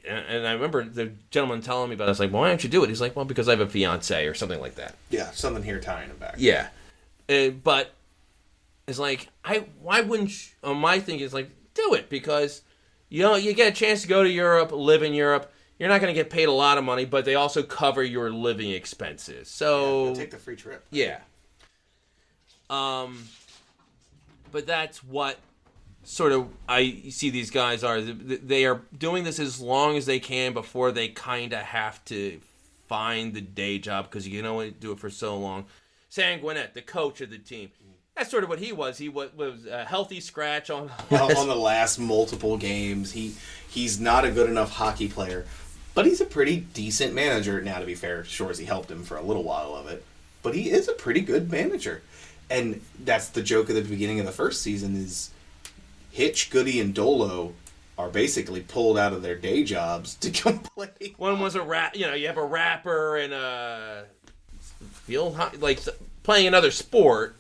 And I remember the gentleman telling me about it. I was like, well, why don't you do it? He's like, well, because I have a fiance or something like that. Yeah, something here tying him back. Yeah. But it's like, why wouldn't you, my thing is like, do it, because you get a chance to go to Europe, live in Europe. You're not going to get paid a lot of money, but they also cover your living expenses. So take the free trip. Yeah. But that's what sort of I see these guys are. They are doing this as long as they can before they kind of have to find the day job, because you can only do it for so long. Sanguinet, the coach of the team, that's sort of what he was. He was a healthy scratch on on the last multiple games. He's not a good enough hockey player, but he's a pretty decent manager. Now, to be fair, Shoresy helped him for a little while of it, but he is a pretty good manager. And that's the joke at the beginning of the first season is Hitch, Goody, and Dolo are basically pulled out of their day jobs to come play. One was a rap. You have a rapper and a field like playing another sport.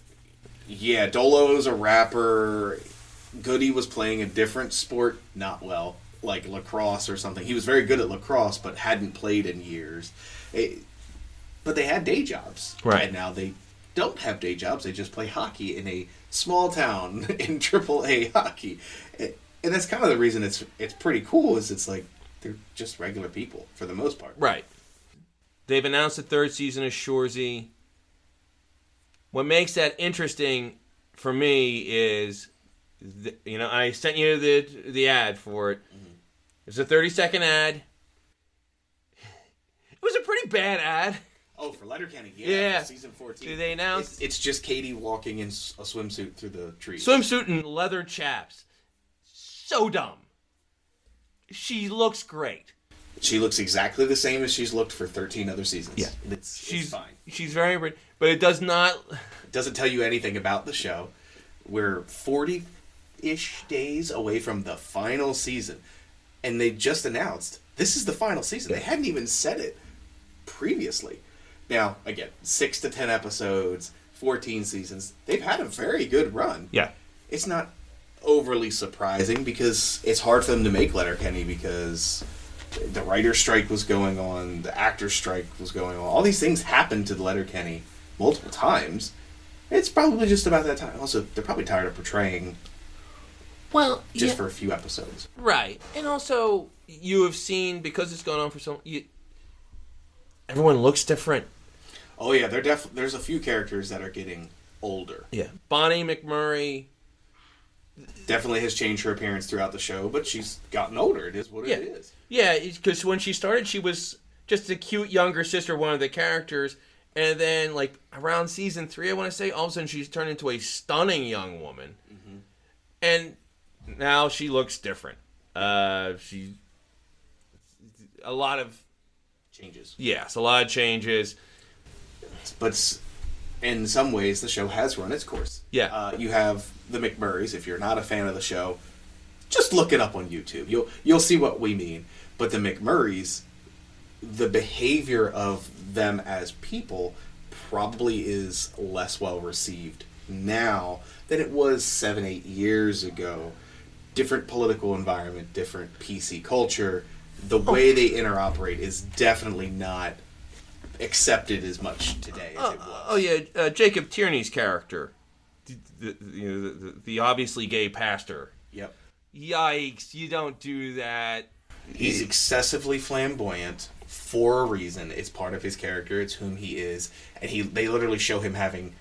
Yeah, Dolo was a rapper. Goody was playing a different sport, not well, like lacrosse or something. He was very good at lacrosse, but hadn't played in years. But they had day jobs, right? And now they don't have day jobs. They just play hockey in a small town in AAA hockey, and that's kind of the reason it's pretty cool. Is it's like they're just regular people for the most part, right? They've announced the third season of Shoresy. What makes that interesting for me is, I sent you the ad for it. Mm-hmm. It was a 30-second ad. It was a pretty bad ad. Oh, for Letterkenny, yeah. For season 14. Did they announce? It's just Katie walking in a swimsuit through the trees. Swimsuit and leather chaps. So dumb. She looks great. She looks exactly the same as she's looked for 13 other seasons. Yeah. It's fine. She's very pretty, but it does not... It doesn't tell you anything about the show. We're 40-ish days away from the final season, and they just announced this is the final season. They hadn't even said it previously. Now, again, 6 to 10 episodes, 14 seasons. They've had a very good run. Yeah. It's not overly surprising because it's hard for them to make Letterkenny because the writer's strike was going on, the actor's strike was going on. All these things happened to the Letterkenny multiple times. It's probably just about that time. Also, they're probably tired of portraying just for a few episodes. Right. And also, you have seen, because it's gone on for so long, everyone looks different. Oh, yeah. There's a few characters that are getting older. Yeah. Bonnie McMurray definitely has changed her appearance throughout the show, but she's gotten older. It is what it is. Yeah, because when she started, she was just a cute younger sister of one of the characters. And then, around season 3, I want to say, all of a sudden she's turned into a stunning young woman. Mm-hmm. And now she looks different. A lot of changes. Yes, a lot of changes. But in some ways, the show has run its course. Yeah. You have the McMurrays. If you're not a fan of the show, just look it up on YouTube. You'll see what we mean. But the McMurrays, the behavior of them as people probably is less well received now than it was 7-8 years ago. Different political environment, different PC culture. The way they interoperate is definitely not accepted as much today as it was. Oh yeah, Jacob Tierney's character, the obviously gay pastor. Yep. Yikes! You don't do that. He's excessively flamboyant for a reason. It's part of his character. It's whom he is, and they literally show him having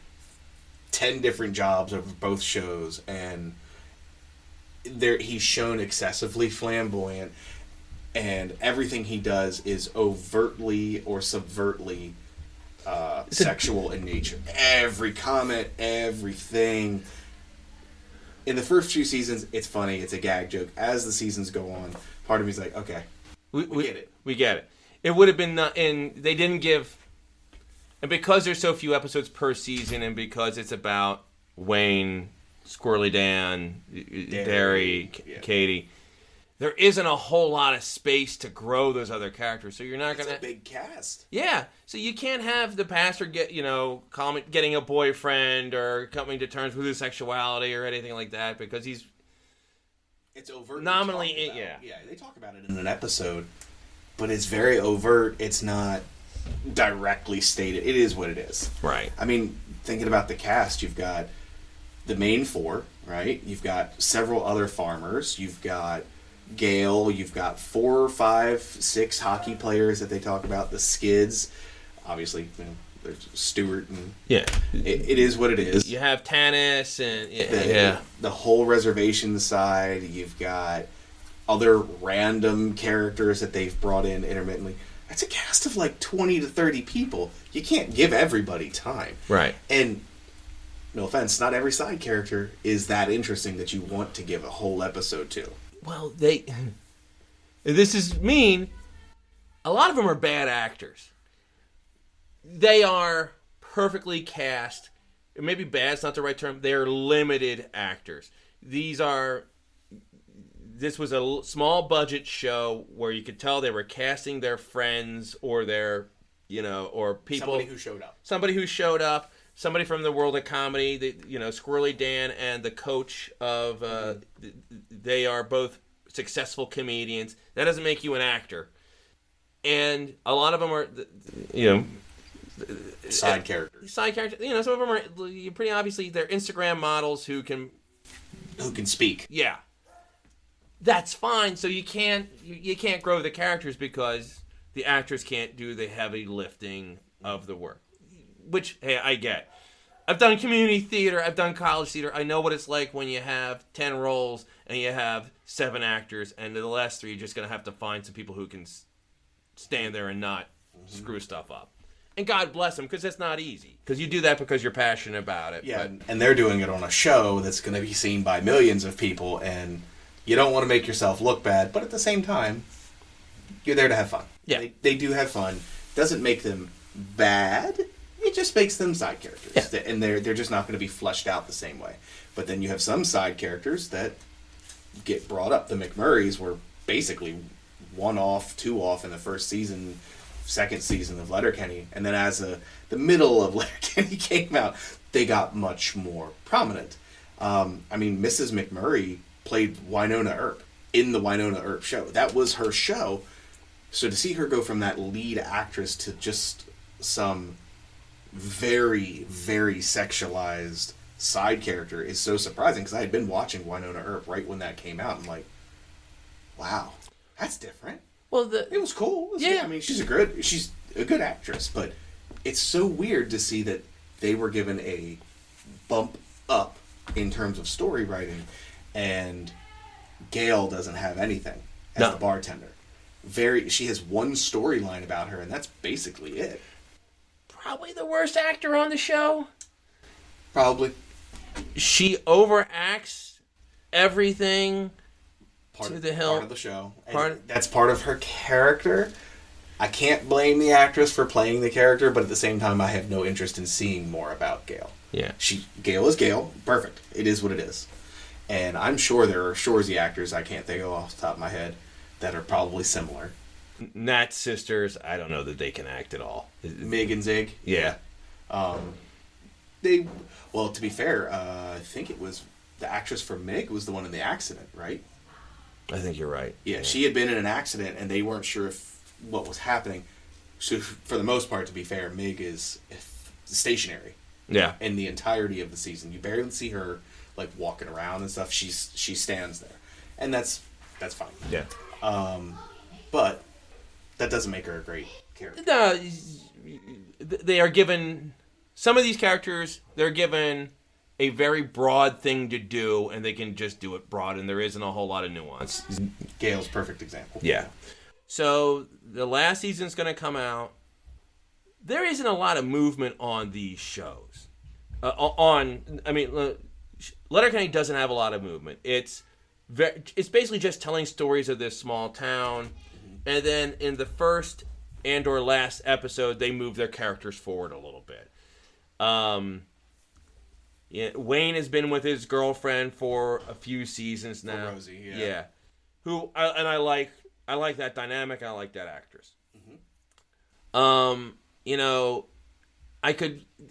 10 different jobs over both shows, and he's shown excessively flamboyant. And everything he does is overtly or subvertly sexual in nature. Every comment, everything. In the first few seasons, it's funny. It's a gag joke. As the seasons go on, part of me's like, okay, we get it. We get it. It would have been and they didn't give... And because there's so few episodes per season, and because it's about Wayne, Squirrely Dan, Derry, Katie... there isn't a whole lot of space to grow those other characters. So you're not going to... It's a big cast. Yeah. So you can't have the pastor getting a boyfriend or coming to terms with his sexuality or anything like that because he's... It's overt. Nominally, yeah, they talk about it in an episode, but it's very overt. It's not directly stated. It is what it is. Right. I mean, thinking about the cast, you've got the main four, right? You've got several other farmers. You've got Gail. You've got 4, 5, 6 hockey players that they talk about. The Skids, obviously. There's Stewart and it is what it is. You have Tanis and the whole reservation side. You've got other random characters that they've brought in intermittently. That's a cast of like 20 to 30 people. You can't give everybody time. Right. And no offense, not every side character is that interesting that you want to give a whole episode to. Well, this is mean. A lot of them are bad actors. They are perfectly cast. Maybe bad's not the right term. They are limited actors. This was a small budget show where you could tell they were casting their friends or their, or people. Somebody who showed up. Somebody from the world of comedy. Squirrely Dan and the coach of, they are both successful comedians. That doesn't make you an actor. And a lot of them are, side characters. Some of them are pretty obviously they're Instagram models who can speak. Yeah, that's fine. So you can't grow the characters because the actors can't do the heavy lifting of the work. Which hey, I get. I've done community theater. I've done college theater. I know what it's like when you have 10 roles and you have 7 actors, and the last 3 you're just gonna have to find some people who can stand there and not screw stuff up. And God bless them, because that's not easy. Because you do that because you're passionate about it. Yeah, and they're doing it on a show that's going to be seen by millions of people, and you don't want to make yourself look bad, but at the same time, you're there to have fun. Yeah. They do have fun. Doesn't make them bad. It just makes them side characters. Yeah. And they're just not going to be fleshed out the same way. But then you have some side characters that get brought up. The McMurrays were basically 1 off, 2 off in the first season, second season of Letterkenny, and then as the middle of Letterkenny came out, they got much more prominent. Mrs. McMurray played Winona Earp in the Winona Earp show. That was her show. So to see her go from that lead actress to just some very, very sexualized side character is so surprising, because I had been watching Winona Earp right when that came out. I'm like, wow, that's different. Well, it was cool. She's a good actress, but it's so weird to see that they were given a bump up in terms of story writing, and Gail doesn't have anything as the bartender. She has one storyline about her, and that's basically it. Probably the worst actor on the show. Probably. She overacts everything. Part of the show. That's part of her character. I can't blame the actress for playing the character, but at the same time, I have no interest in seeing more about Gail. Yeah. Gail is Gail. Perfect. It is what it is. And I'm sure there are Shoresy actors I can't think of off the top of my head that are probably similar. Nat's sisters, I don't know that they can act at all. Mig and Zig. Yeah. To be fair, I think it was the actress for Mig was the one in the accident, right? I think you're right. Yeah, she had been in an accident, and they weren't sure what was happening. So, for the most part, to be fair, Mig is stationary. Yeah. In the entirety of the season, you barely see her like walking around and stuff. She stands there, and that's fine. Yeah. But that doesn't make her a great character. No, they are given some of these characters. They're given a very broad thing to do, and they can just do it broad, and there isn't a whole lot of nuance. Gail's perfect example. Yeah. So the last season's going to come out. There isn't a lot of movement on these shows. Letterkenny doesn't have a lot of movement. It's basically just telling stories of this small town, and then in the first and/or last episode, they move their characters forward a little bit. Wayne has been with his girlfriend for a few seasons now. For Rosie, yeah. I like that dynamic. I like that actress. You know,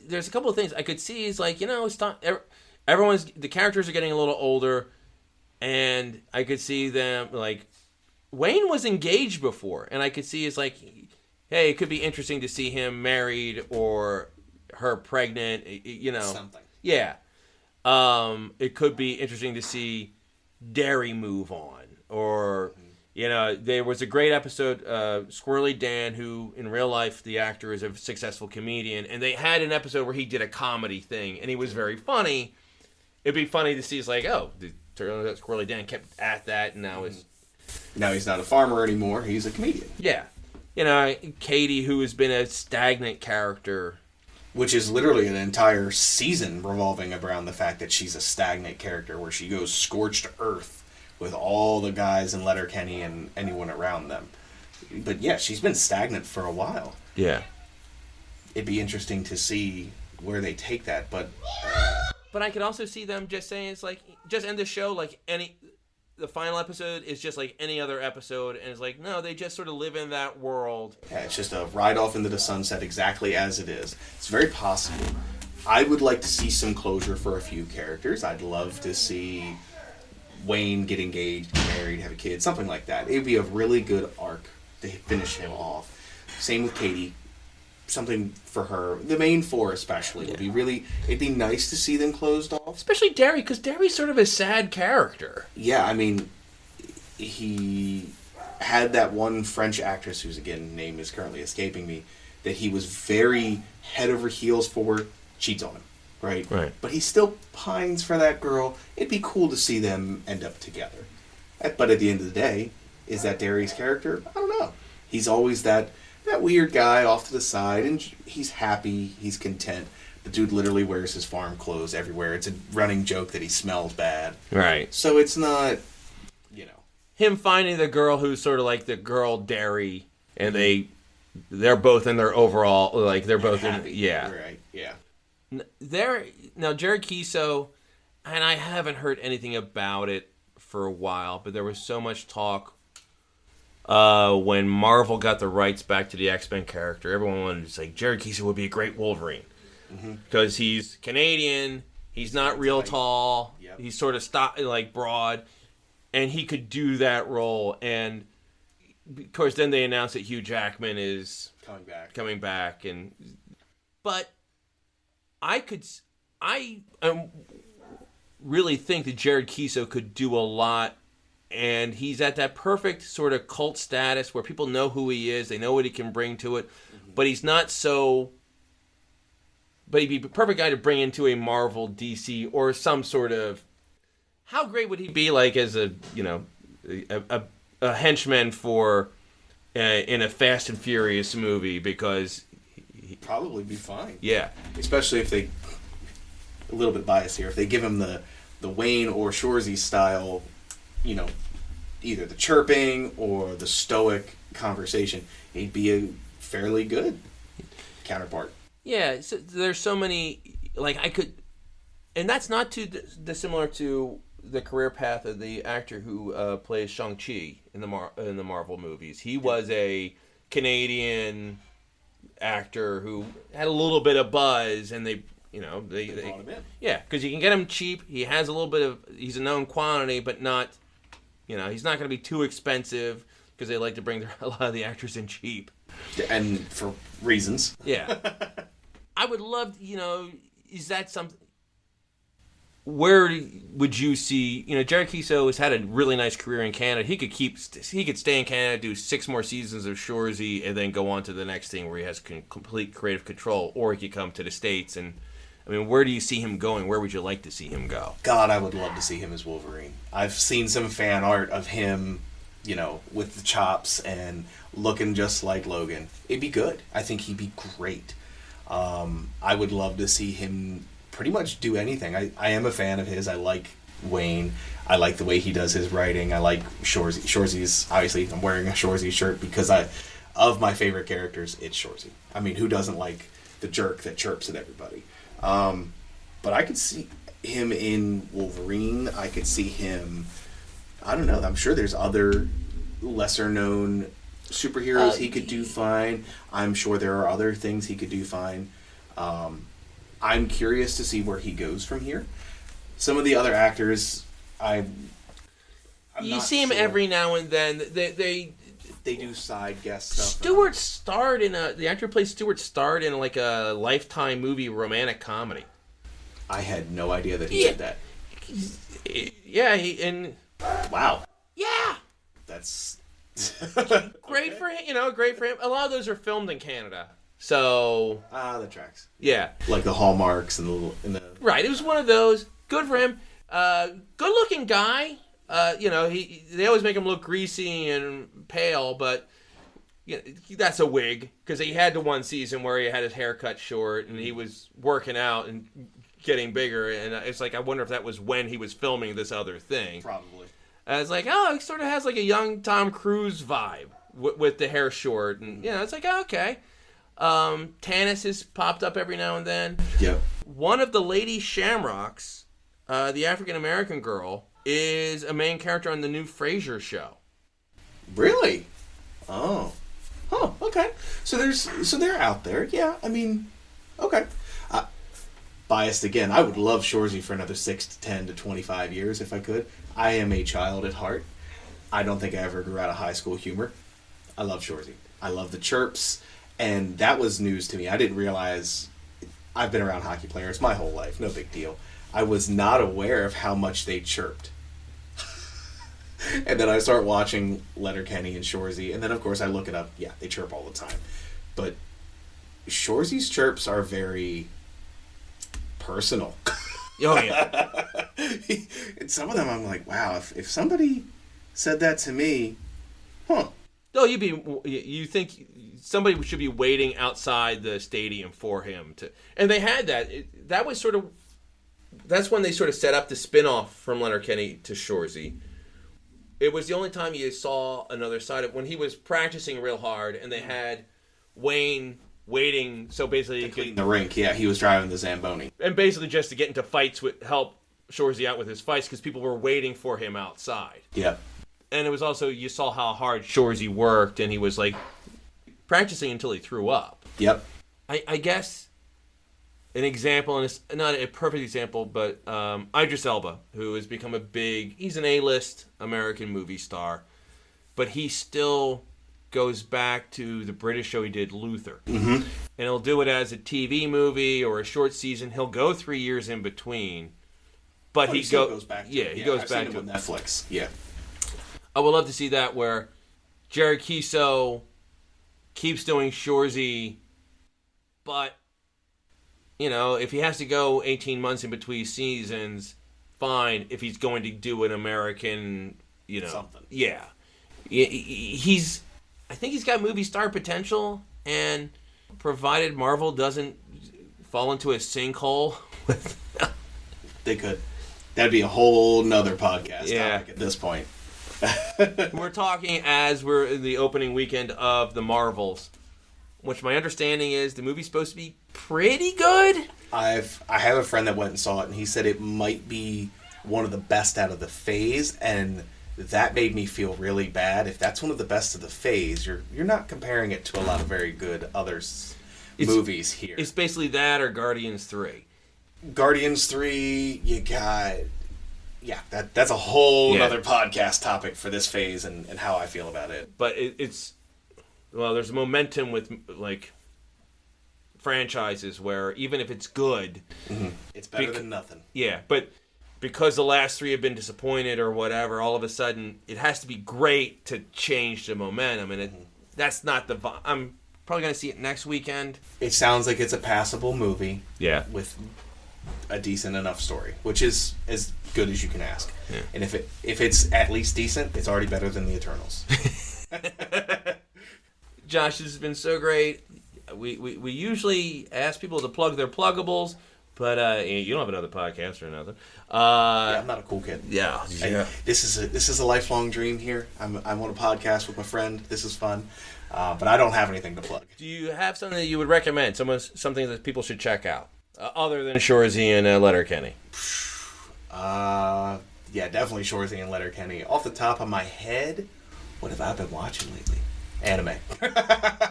there's a couple of things I could see is like, you know, it's not, the characters are getting a little older, and I could see them, like, Wayne was engaged before, and I could see it's like, hey, it could be interesting to see him married or her pregnant, you know. Something. Yeah. It could be interesting to see Derry move on, or, you know, there was a great episode, Squirrely Dan, who in real life, the actor is a successful comedian, and they had an episode where he did a comedy thing, and he was very funny. It'd be funny to see, it's like, oh, Squirrely Dan kept at that, and now he's not a farmer anymore. He's a comedian. Yeah. You know, Katie, who has been a stagnant character. Which is literally an entire season revolving around the fact that she's a stagnant character, where she goes scorched earth with all the guys in Letterkenny and anyone around them. But yeah, she's been stagnant for a while. Yeah. It'd be interesting to see where they take that, but I could also see them just saying, it's like, just end the show like the final episode is just like any other episode, and it's like, no, they just sort of live in that world. Yeah, it's just a ride off into the sunset exactly as it is. It's very possible. I would like to see some closure for a few characters. I'd love to see Wayne get engaged, get married, have a kid, something like that. It would be a really good arc to finish him off. Same with Katie. Something for her. The main four especially would be really, it'd be nice to see them closed off. Especially Derry, because Derry's sort of a sad character. Yeah, I mean, he had that one French actress whose, again, name is currently escaping me, that he was very head over heels for, cheats on him, right? Right. But he still pines for that girl. It'd be cool to see them end up together. But at the end of the day, is that Derry's character? I don't know. He's always that weird guy off to the side, and he's happy, he's content. The dude literally wears his farm clothes everywhere. It's a running joke that he smells bad. Right. So it's not, you know. Him finding the girl who's sort of like the girl Derry, and they're both in their overall, like, they're both happy. Yeah. Right, yeah. Now, Jared Kiso, and I haven't heard anything about it for a while, but there was so much talk when Marvel got the rights back to the X-Men character. Everyone wanted to say Jared Kiso would be a great Wolverine because he's Canadian, he's not real tall, he's sort of broad, and he could do that role. And of course, then they announced that Hugh Jackman is coming back, but I really think that Jared Kiso could do a lot. And he's at that perfect sort of cult status where people know who he is, they know what he can bring to it, but he's not so. But he'd be the perfect guy to bring into a Marvel, DC, or some sort of. How great would he be, like, as a henchman for in a Fast and Furious movie? Because he'd probably be fine. Yeah, especially if they, a little bit biased here, if they give him the Wayne or Shoresy style. You know, either the chirping or the stoic conversation, he'd be a fairly good counterpart. Yeah, so there's so many, like, and that's not too dissimilar to the career path of the actor who plays Shang-Chi in the Marvel movies. He was a Canadian actor who had a little bit of buzz, and they brought him in. Yeah, because you can get him cheap. He has a little bit of, he's a known quantity, but not. He's not going to be too expensive because they like to bring a lot of the actors in cheap. And for reasons. Yeah. I would love, is that something... Where would you see... Jared Kiso has had a really nice career in Canada. He could stay in Canada, do 6 more seasons of Shoresy, and then go on to the next thing where he has complete creative control. Or he could come to the States and... where do you see him going? Where would you like to see him go? God, I would love to see him as Wolverine. I've seen some fan art of him, with the chops and looking just like Logan. It'd be good. I think he'd be great. I would love to see him pretty much do anything. I am a fan of his. I like Wayne. I like the way he does his writing. I like Shoresy. Shoresy's, obviously, I'm wearing a Shoresy shirt because of my favorite characters, it's Shoresy. Who doesn't like the jerk that chirps at everybody? But I could see him in Wolverine. I could see him I don't know. I'm sure there's other lesser known superheroes he could do fine. I'm sure there are other things he could do fine. I'm curious to see where he goes from here. Some of the other actors, you see him every now and then. They do side guest stuff. Stewart starred in the actor who plays Stewart starred in like a Lifetime movie romantic comedy. I had no idea that he did that. Yeah, wow. Yeah. That's great for him. Great for him. A lot of those are filmed in Canada, so that tracks. Yeah, like the hallmarks and the right. It was one of those. Good for him. Good-looking guy. They always make him look greasy and pale, but that's a wig because he had the one season where he had his hair cut short and he was working out and getting bigger, and it's like I wonder if that was when he was filming this other thing. Probably. It's like, he sort of has like a young Tom Cruise vibe with the hair short, and it's like, okay. Tanis has popped up every now and then. Yep. One of the Lady Shamrocks, the African American girl, is a main character on the new Frasier show. Really? Oh. Oh, okay. So they're out there. Yeah, I mean, okay. Biased again. I would love Shoresy for another 6 to 10 to 25 years if I could. I am a child at heart. I don't think I ever grew out of high school humor. I love Shoresy. I love the chirps, and that was news to me. I didn't realize. I've been around hockey players my whole life. No big deal. I was not aware of how much they chirped. And then I start watching Letterkenny and Shoresy, and then of course I look it up. Yeah, they chirp all the time. But Shoresy's chirps are very personal. Oh, yeah. And some of them I'm like, wow, if somebody said that to me, huh. No, you think somebody should be waiting outside the stadium for him to, and they had that. That was sort of, that's when they sort of set up the spin-off from Letterkenny to Shoresy. It was the only time you saw another side of when he was practicing real hard, and they had Wayne waiting, so basically to clean the rink. Yeah, he was driving the Zamboni, and basically just to get into fights with help Shoresy out with his fights because people were waiting for him outside. Yeah, and it was also you saw how hard Shoresy worked, and he was like practicing until he threw up. Yep. I guess an example, and it's not a perfect example, but Idris Elba, who has become he's an A-list American movie star, but he still goes back to the British show he did, Luther. Mm-hmm. And he'll do it as a TV movie or a short season. He'll go 3 years in between, but he goes back. He goes back to Netflix. Yeah, I would love to see that where Jerry Kiso keeps doing Shoresy, but if he has to go 18 months in between seasons, fine. If he's going to do an American, something. Yeah, I think he's got movie star potential, and provided Marvel doesn't fall into a sinkhole with they could. That'd be a whole nother podcast topic at this point. We're talking as we're in the opening weekend of the Marvels, which my understanding is the movie's supposed to be pretty good. I have a friend that went and saw it, and he said it might be one of the best out of the phase, and that made me feel really bad. If that's one of the best of the phase, you're not comparing it to a lot of very good movies here. It's basically that or Guardians 3. Guardians 3, you got... Yeah, that's a whole other podcast topic for this phase and how I feel about it. But there's momentum with, like, franchises where even if it's good... Mm-hmm. It's better than nothing. Yeah, but because the last 3 have been disappointed or whatever, all of a sudden it has to be great to change the momentum, and that's not the... I'm probably going to see it next weekend. It sounds like it's a passable movie. Yeah. With a decent enough story, which is as good as you can ask. Yeah. And if it's at least decent, it's already better than the Eternals. Josh, this has been so great. We usually ask people to plug their pluggables, but you don't have another podcast or nothing. Yeah, I'm not a cool kid. Yeah. This is a lifelong dream here. I'm on a podcast with my friend. This is fun, but I don't have anything to plug. Do you have something that you would recommend? Something that people should check out, other than Shoresy and Letterkenny? yeah, definitely Shoresy and Letterkenny. Off the top of my head, what have I been watching lately? Anime.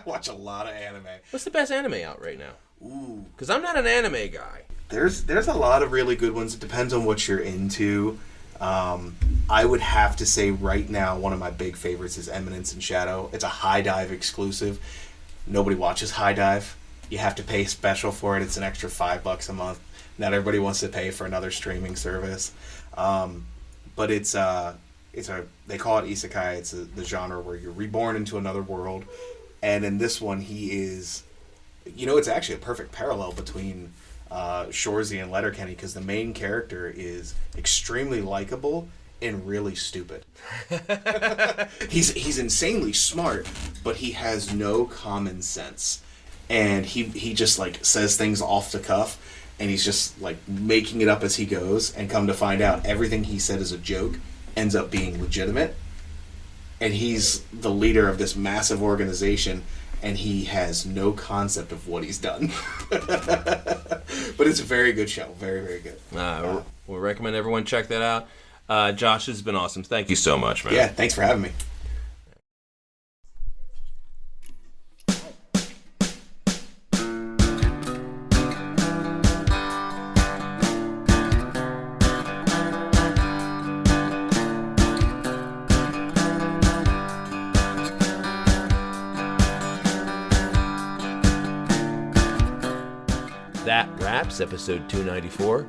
Watch a lot of anime. What's the best anime out right now? Ooh. Because I'm not an anime guy. There's a lot of really good ones. It depends on what you're into. I would have to say right now one of my big favorites is Eminence and Shadow. It's a High Dive exclusive. Nobody watches High Dive. You have to pay special for it. It's an extra $5 a month. Not everybody wants to pay for another streaming service. But they call it isekai. It's the genre where you're reborn into another world. And in this one, he is, it's actually a perfect parallel between Shoresy and Letterkenny, because the main character is extremely likable and really stupid. He's insanely smart, but he has no common sense. And he just like says things off the cuff, and he's just like making it up as he goes, and come to find out everything he said as a joke ends up being legitimate. And he's the leader of this massive organization, and he has no concept of what he's done. But it's a very good show. Very, very good. We'll recommend everyone check that out. Josh, this has been awesome. Thank you so much, man. Yeah, thanks for having me. That wraps episode 294.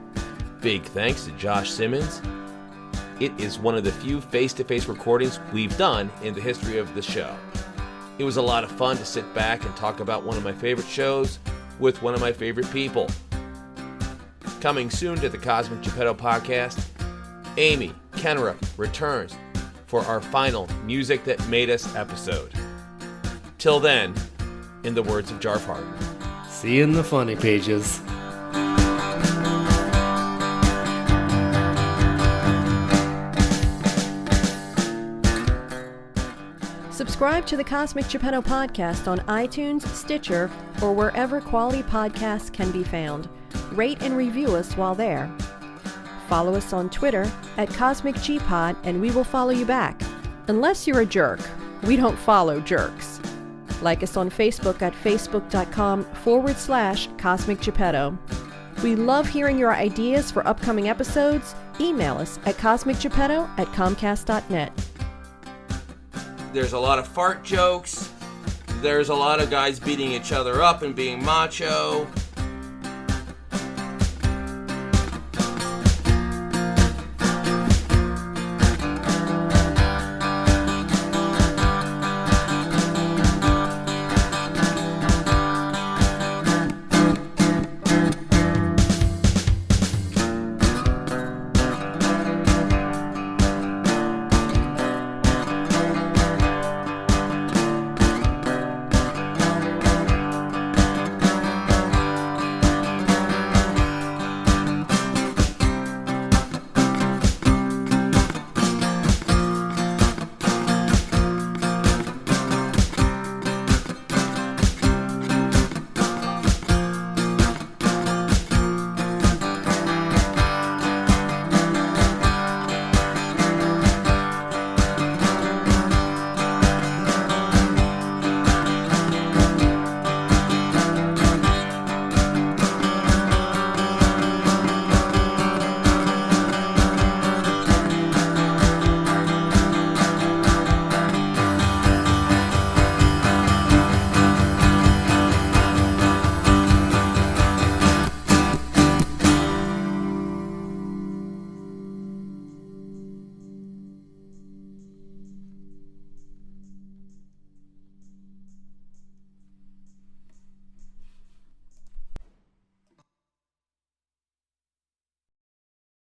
Big thanks to Josh Simmons. It is one of the few face-to-face recordings we've done in the history of the show. It was a lot of fun to sit back and talk about one of my favorite shows with one of my favorite people. Coming soon to the Cosmic Geppetto podcast, Amy Kennerup returns for our final Music That Made Us episode. Till then, in the words of Jarf Harden, see you in the funny pages. Subscribe to the Cosmic Geppetto podcast on iTunes, Stitcher, or wherever quality podcasts can be found. Rate and review us while there. Follow us on Twitter at CosmicGPod, and we will follow you back. Unless you're a jerk. We don't follow jerks. Like us on Facebook at facebook.com/Cosmic Geppetto. We love hearing your ideas for upcoming episodes. Email us at cosmicgeppetto@comcast.net. there's a lot of fart jokes. There's a lot of guys beating each other up and being macho.